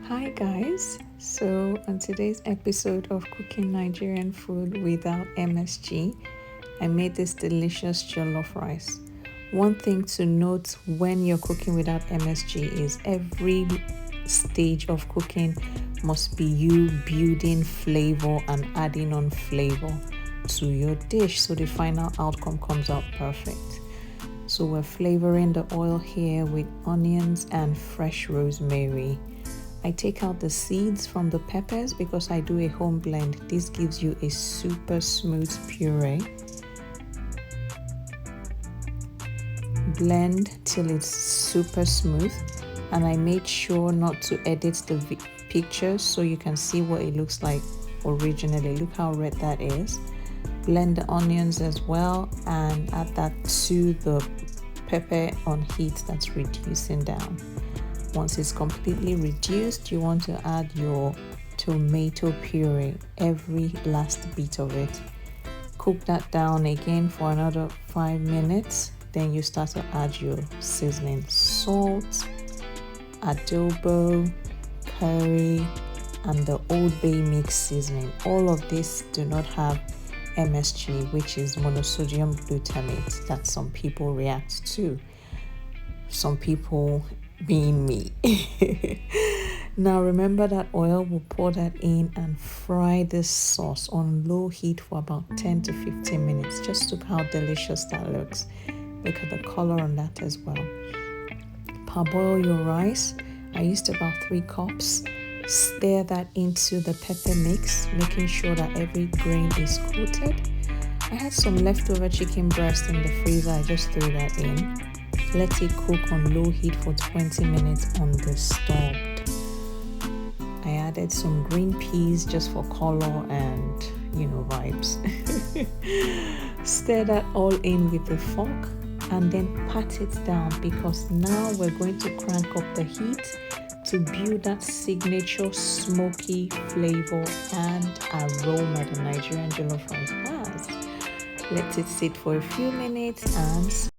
Hi guys, so on today's episode of Cooking Nigerian Food Without MSG, I made this delicious jollof rice. One thing to note when you're cooking without MSG is every stage of cooking must be you building flavor and adding on flavor to your dish so the final outcome comes out perfect. So we're flavoring the oil here with onions and fresh rosemary. I take out the seeds from the peppers because I do a home blend. This gives you a super smooth puree. Blend till it's super smooth, and I made sure not to edit the pictures so you can see what it looks like originally. Look how red that is. Blend the onions as well and add that to the pepper on heat that's reducing down. Once it's completely reduced, you want to add your tomato puree, every last bit of it. Cook that down again for another 5 minutes. Then you start to add your seasoning, salt, adobo, curry, and the Old Bay mix seasoning. All of this do not have MSG, which is monosodium glutamate, that some people react to. Some people being me. Now remember that oil, we'll pour that in and fry this sauce on low heat for about 10 to 15 minutes. Just look how delicious that looks. Look at the color on that as well. Parboil your rice. I used about 3 cups. Stir that into the pepper mix, making sure that every grain is coated. I had some leftover chicken breast in the freezer. I just threw that in. Let it cook on low heat for 20 minutes on the stove. I added some green peas just for color and, vibes. Stir that all in with a fork and then pat it down, because now we're going to crank up the heat to build that signature smoky flavor and aroma the Nigerian Jollofrice has. Let it sit for a few minutes and